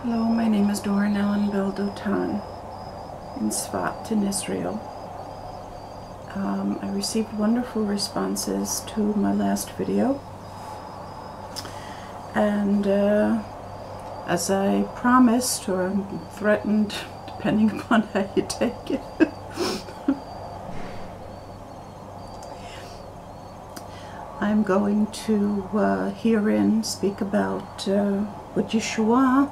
Hello, my name is Doran Ellen Beldotan in Sfat in Israel. I received wonderful responses to my last video, and as I promised or threatened, depending upon how you take it, I'm going to herein speak about what Yeshua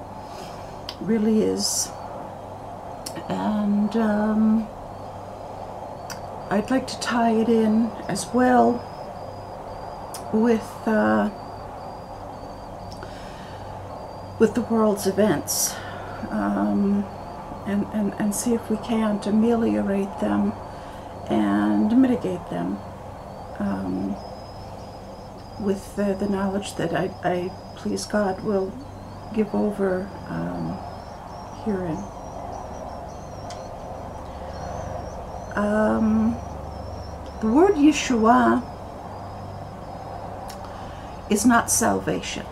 really is, and I'd like to tie it in as well with the world's events, and see if we can't ameliorate them and mitigate them with the knowledge that I please God, will give over herein. The word Yeshua is not salvation.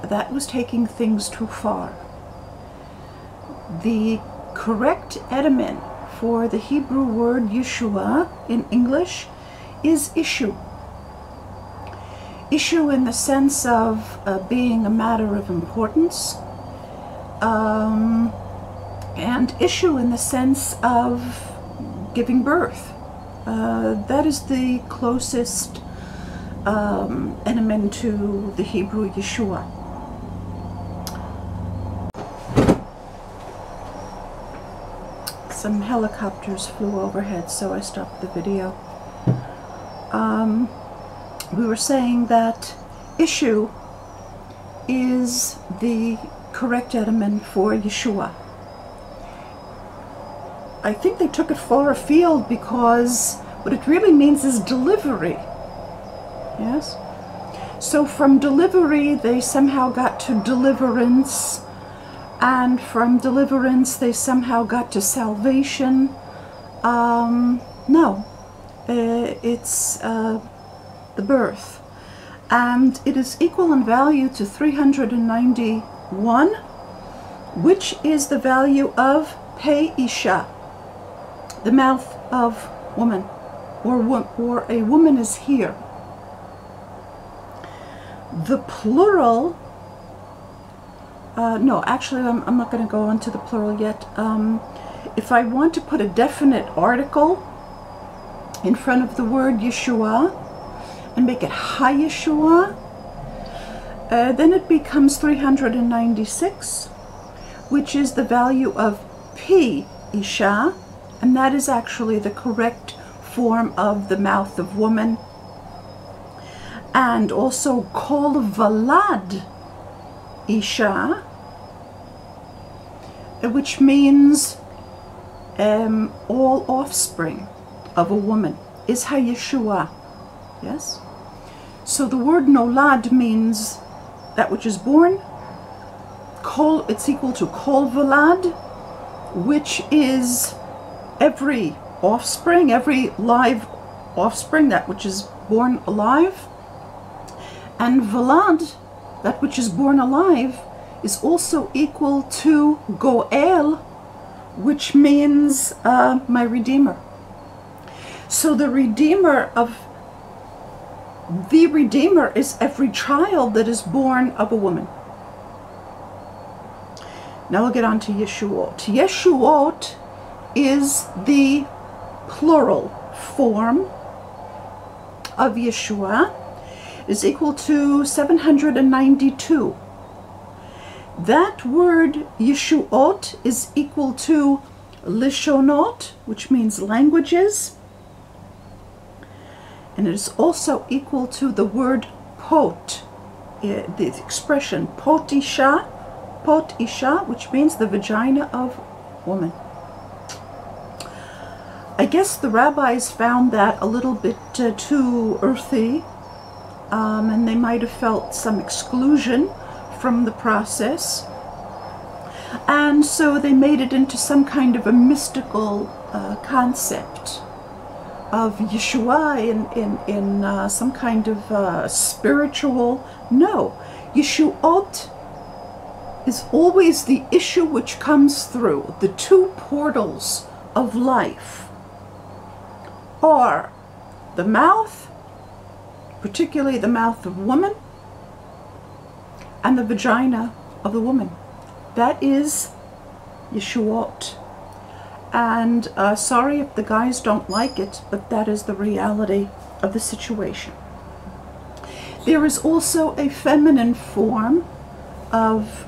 That was taking things too far. The correct adamant for the Hebrew word Yeshua in English is Yeshu. Issue in the sense of being a matter of importance, and issue in the sense of giving birth. That is the closest adamant to the Hebrew Yeshua. Some helicopters flew overhead, so I stopped the video. We were saying that issue is the correct adamant for Yeshua. I think they took it far afield, because what it really means is delivery. Yes? So from delivery they somehow got to deliverance, and from deliverance they somehow got to salvation. No. It's the birth, and it is equal in value to 391, which is the value of Pei Isha, the mouth of woman, or a woman is here. The plural, no, actually I'm not going to go on to the plural yet. If I want to put a definite article in front of the word Yeshua and make it HaYeshua, then it becomes 396, which is the value of Pi Isha, and that is actually the correct form of the mouth of woman. And also Kol Valad Isha, which means all offspring of a woman, is HaYeshua. Yes? So the word nolad means that which is born. Kol, it's equal to Kol Valad, which is every offspring, every live offspring, that which is born alive. And Valad, that which is born alive, is also equal to Goel, which means my Redeemer. So the Redeemer is every child that is born of a woman. Now we'll get on to Yeshuot. Yeshuot is the plural form of Yeshua. It is equal to 792. That word Yeshuot is equal to Lishonot, which means languages. And it is also equal to the word pot, the expression pot isha, which means the vagina of woman. I guess the rabbis found that a little bit too earthy, and they might have felt some exclusion from the process. And so they made it into some kind of a mystical concept of Yeshua in some kind of spiritual. No, Yeshuot is always the issue which comes through. The two portals of life are the mouth, particularly the mouth of woman, and the vagina of the woman. That is Yeshuot. And sorry if the guys don't like it, but that is the reality of the situation. There is also a feminine form of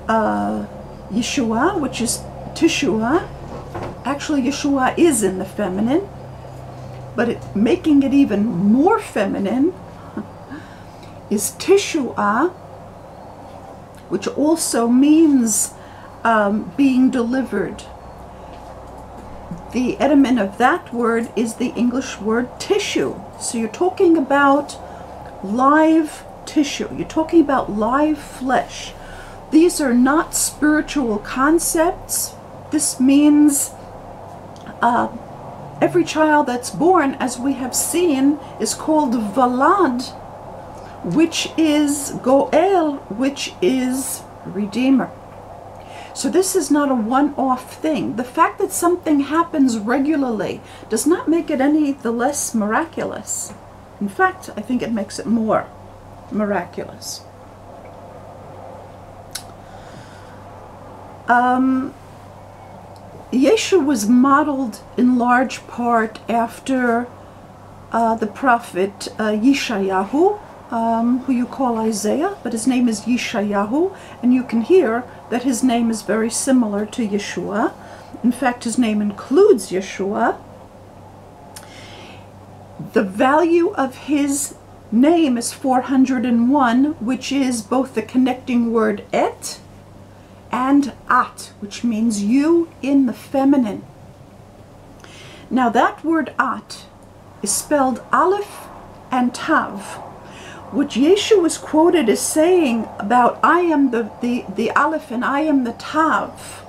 Yeshua, which is Teshua. Actually, Yeshua is in the feminine, but making it even more feminine is Teshua, which also means being delivered. The adamant of that word is the English word tissue. So you're talking about live tissue. You're talking about live flesh. These are not spiritual concepts. This means every child that's born, as we have seen, is called Valad, which is Goel, which is Redeemer. So this is not a one-off thing. The fact that something happens regularly does not make it any the less miraculous. In fact, I think it makes it more miraculous. Yeshu was modeled in large part after the prophet Yeshayahu, who you call Isaiah, but his name is Yeshayahu, and you can hear that his name is very similar to Yeshua. In fact, his name includes Yeshua. The value of his name is 401, which is both the connecting word et and at, which means you in the feminine. Now that word at is spelled aleph and tav, which Yeshu is quoted as saying about I am the aleph and I am the tav.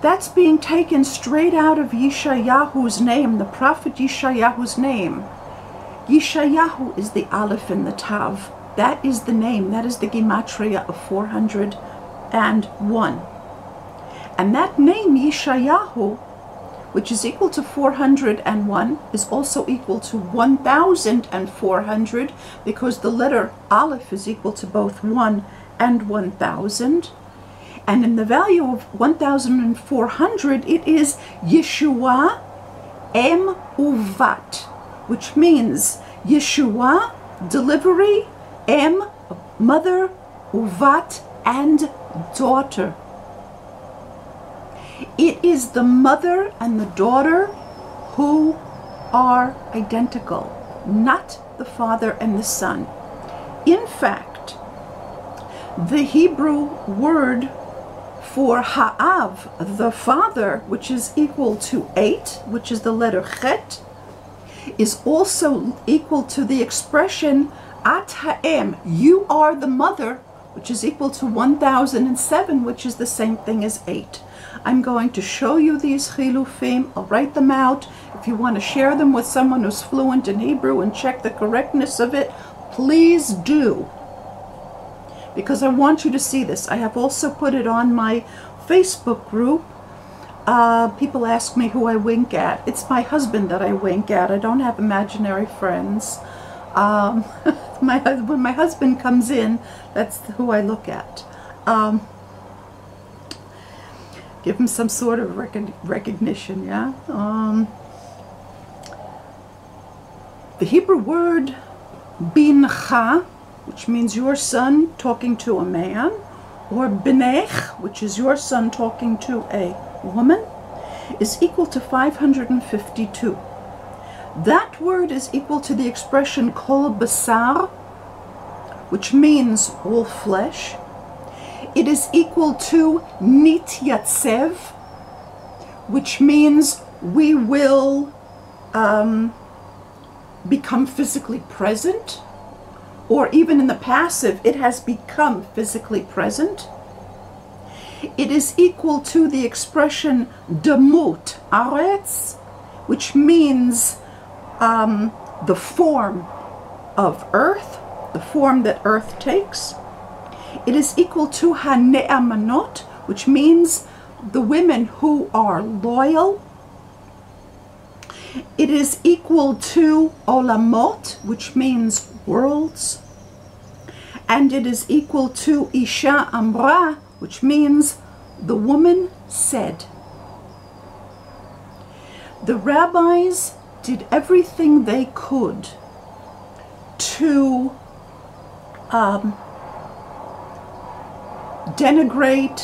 That's being taken straight out of Yeshayahu's name, the prophet Yeshayahu's name. Yeshayahu is the aleph and the tav. That is the name, that is the gematria of 401. And that name, Yeshayahu, which is equal to 401, is also equal to 1,400, because the letter Aleph is equal to both 1 and 1,000. And in the value of 1,400, it is Yeshua Em Uvat, which means Yeshua, delivery, Em, mother, Uvat, and daughter. It is the mother and the daughter who are identical, not the father and the son. In fact, the Hebrew word for ha'av, the father, which is equal to 8, which is the letter chet, is also equal to the expression at ha'em, you are the mother, which is equal to 1,007, which is the same thing as 8. I'm going to show you these chilufim. I'll write them out. If you want to share them with someone who's fluent in Hebrew and check the correctness of it, please do, because I want you to see this. I have also put it on my Facebook group. People ask me who I wink at. It's my husband that I wink at. I don't have imaginary friends. When my husband comes in, that's who I look at. Give him some sort of recognition, yeah? The Hebrew word bincha, which means your son talking to a man, or benech, which is your son talking to a woman, is equal to 552. That word is equal to the expression kol basar, which means all flesh. It is equal to nityatsev, which means we will become physically present, or even in the passive, it has become physically present. It is equal to the expression demut aretz, which means the form of earth, the form that earth takes. It is equal to hane'amanot, which means the women who are loyal. It is equal to olamot, which means worlds. And it is equal to isha amra, which means the woman said. The rabbis did everything they could to denigrate,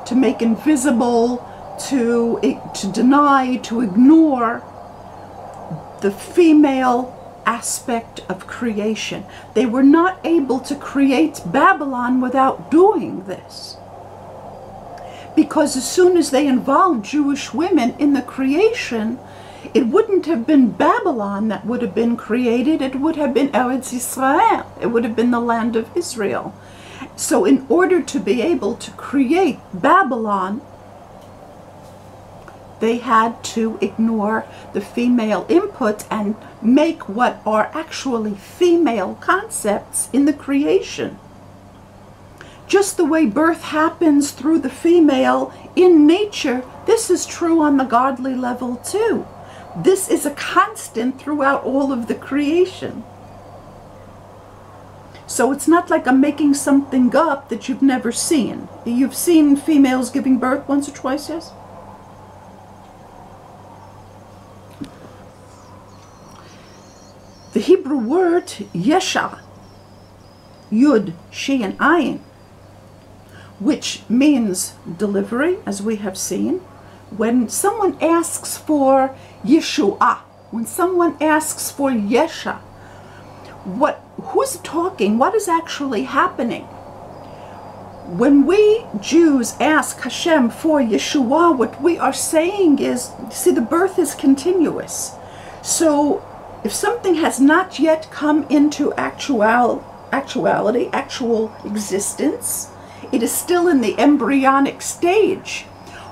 to make invisible, to deny, to ignore the female aspect of creation. They were not able to create Babylon without doing this. Because as soon as they involved Jewish women in the creation, it wouldn't have been Babylon that would have been created, it would have been Eretz Yisrael. It would have been the land of Israel. So in order to be able to create Babylon, they had to ignore the female input and make what are actually female concepts in the creation. Just the way birth happens through the female in nature, this is true on the godly level too. This is a constant throughout all of the creation. So it's not like I'm making something up that you've never seen. You've seen females giving birth once or twice, yes? The Hebrew word YESHUAH, Yud, She, and Ayin, which means delivery, as we have seen. When someone asks for YESHUAH, when someone asks for YESHUAH, who's talking? What is actually happening? When we Jews ask Hashem for Yeshua, what we are saying is, see, the birth is continuous. So if something has not yet come into actual existence, it is still in the embryonic stage.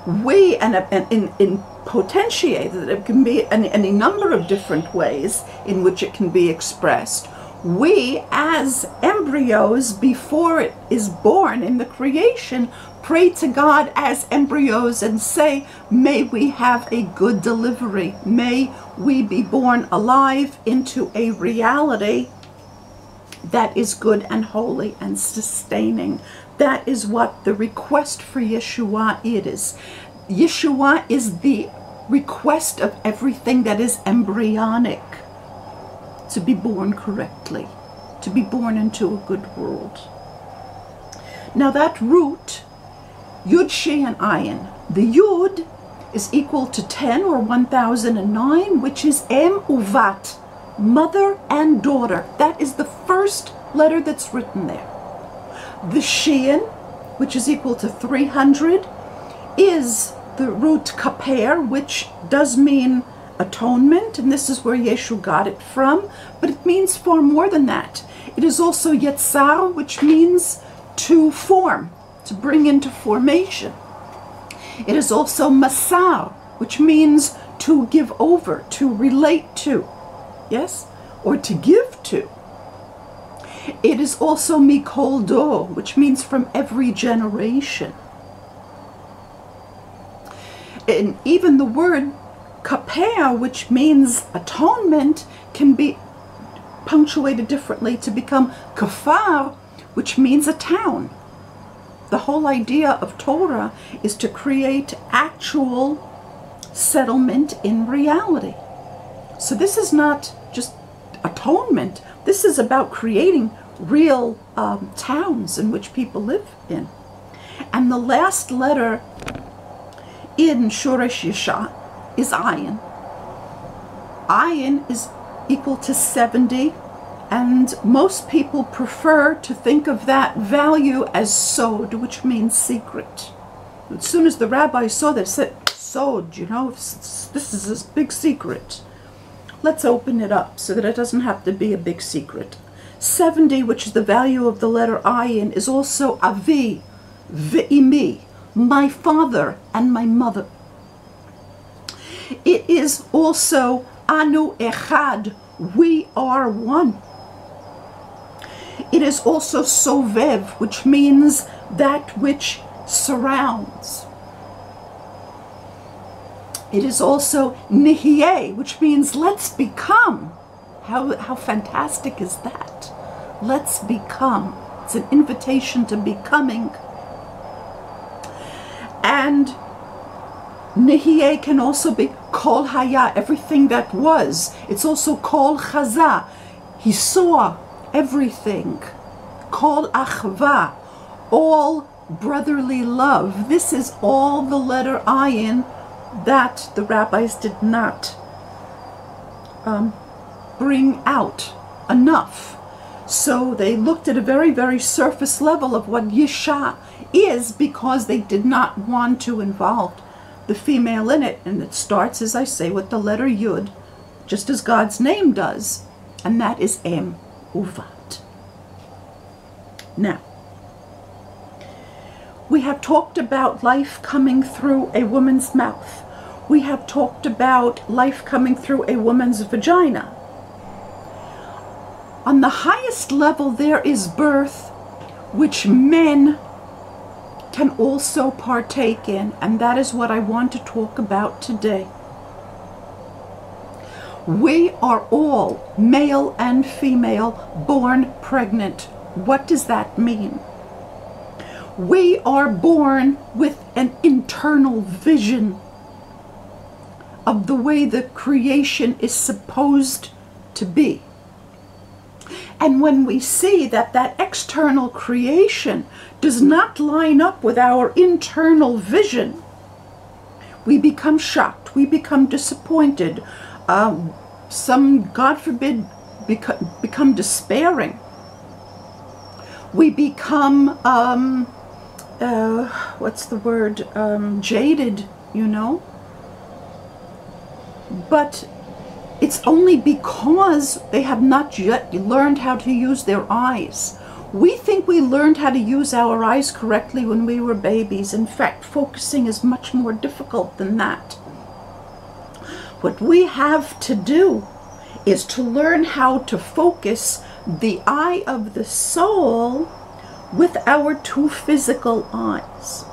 We, and in potentiated, it can be in any number of different ways in which it can be expressed. We, as embryos, before it is born in the creation, pray to God as embryos and say, may we have a good delivery. May we be born alive into a reality that is good and holy and sustaining. That is what the request for Yeshua is. Yeshua is the request of everything that is embryonic, to be born correctly, to be born into a good world. Now that root, Yud, She, and Ayin, the Yud is equal to 10 or 1009, which is Em Uvat, mother and daughter. That is the first letter that's written there. The Shein, which is equal to 300, is the root Kaper, which does mean atonement, and this is where Yeshu got it from, but it means far more than that. It is also Yetzar, which means to form, to bring into formation. It is also Masar, which means to give over, to relate to, yes, or to give to. It is also Mikol Do, which means from every generation. And even the word Kapeh, which means atonement, can be punctuated differently to become Kafar, which means a town. The whole idea of Torah is to create actual settlement in reality. So this is not just atonement. This is about creating real towns in which people live in. And the last letter in Shoresh Yesha is Ayin. Ayin is equal to 70, and most people prefer to think of that value as sod, which means secret. As soon as the rabbi saw that, said, sod, you know, this is a big secret. Let's open it up so that it doesn't have to be a big secret. 70, which is the value of the letter Ayin, is also Avi, Ve'imi, my father and my mother. It is also Anu Echad, we are one. It is also sovev, which means that which surrounds. It is also nihye, which means let's become. How fantastic is that? Let's become. It's an invitation to becoming. And nihye can also be kol haya, everything that was. It's also kol chaza. He saw everything. Kol achva, all brotherly love. This is all the letter ayin that the rabbis did not bring out enough. So they looked at a very, very surface level of what Yeshua is, because they did not want to involve the female in it. And it starts, as I say, with the letter Yud, just as God's name does, and that is Em Uvat. Now, we have talked about life coming through a woman's mouth. We have talked about life coming through a woman's vagina. On the highest level, there is birth, which men can also partake in, and that is what I want to talk about today. We are all, male and female, born pregnant. What does that mean? We are born with an internal vision of the way the creation is supposed to be. And when we see that that external creation does not line up with our internal vision, we become shocked, we become disappointed, some, God forbid, become despairing. We become, what's the word, jaded, you know. But it's only because they have not yet learned how to use their eyes. We think we learned how to use our eyes correctly when we were babies. In fact, focusing is much more difficult than that. What we have to do is to learn how to focus the eye of the soul with our two physical eyes.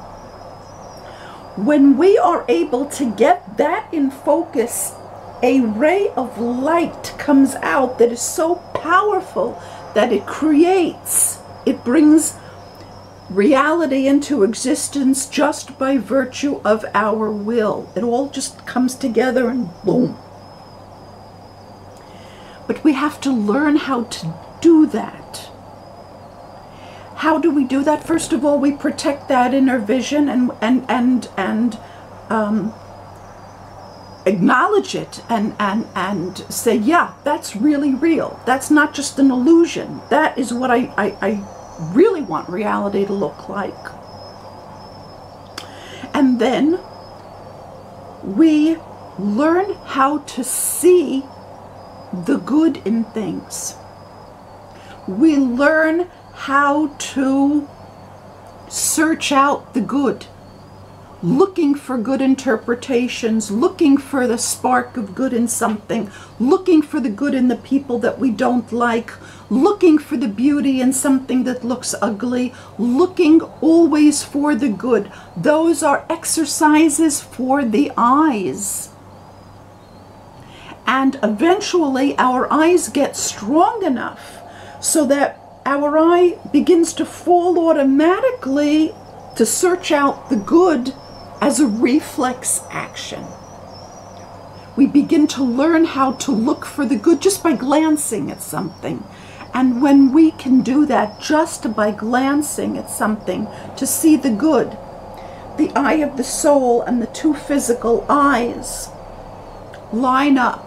When we are able to get that in focus, a ray of light comes out that is so powerful that it creates, it brings reality into existence just by virtue of our will. It all just comes together and boom. But we have to learn how to do that. How do we do that? First of all, we protect that inner vision and acknowledge it and say, yeah, that's really real. That's not just an illusion. That is what I really want reality to look like. And then we learn how to see the good in things. We learn how to search out the good, looking for good interpretations, looking for the spark of good in something, looking for the good in the people that we don't like, looking for the beauty in something that looks ugly, looking always for the good. Those are exercises for the eyes. And eventually our eyes get strong enough so that our eye begins to fall automatically to search out the good as a reflex action. We begin to learn how to look for the good just by glancing at something. And when we can do that just by glancing at something to see the good, the eye of the soul and the two physical eyes line up.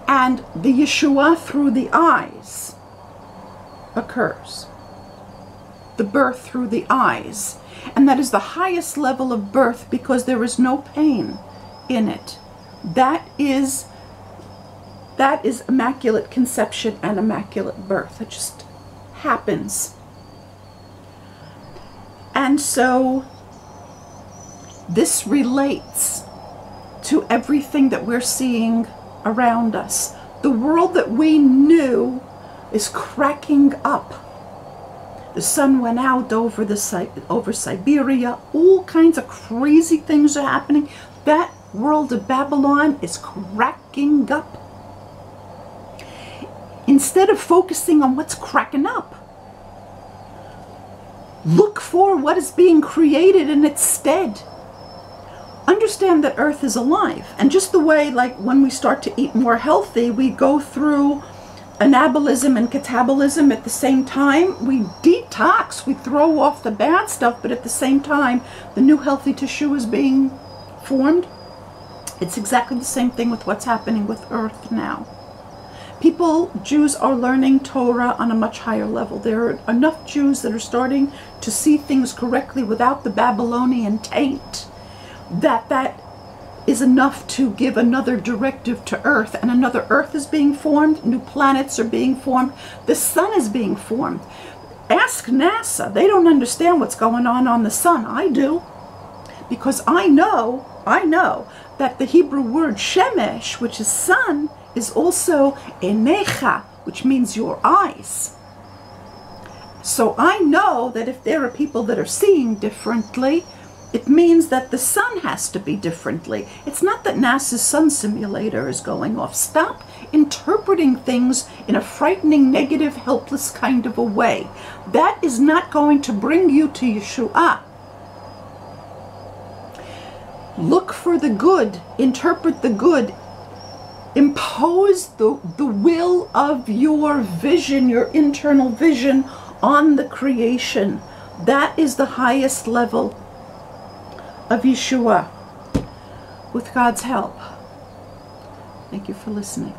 And the Yeshua through the eyes occurs. The birth through the eyes. And that is the highest level of birth because there is no pain in it. That is immaculate conception and immaculate birth. It just happens. And so this relates to everything that we're seeing around us. The world that we knew is cracking up. The sun went out over Siberia. All kinds of crazy things are happening. That world of Babylon is cracking up. Instead of focusing on what's cracking up, look for what is being created in its stead. Understand that Earth is alive. And just the way, like, when we start to eat more healthy, we go through anabolism and catabolism at the same time. We detox, we throw off the bad stuff, but at the same time, the new healthy tissue is being formed. It's exactly the same thing with what's happening with Earth now. Jews are learning Torah on a much higher level. There are enough Jews that are starting to see things correctly without the Babylonian taint, that is enough to give another directive to Earth, and another Earth is being formed, new planets are being formed, the sun is being formed. Ask NASA, they don't understand what's going on the sun. I do, because I know that the Hebrew word shemesh, which is sun, is also enecha, which means your eyes. So I know that if there are people that are seeing differently, it means that the sun has to be differently. It's not that NASA's sun simulator is going off. Stop interpreting things in a frightening, negative, helpless kind of a way. That is not going to bring you to Yeshua. Look for the good. Interpret the good. Impose the will of your vision, your internal vision, on the creation. That is the highest level of Yeshua, with God's help. Thank you for listening.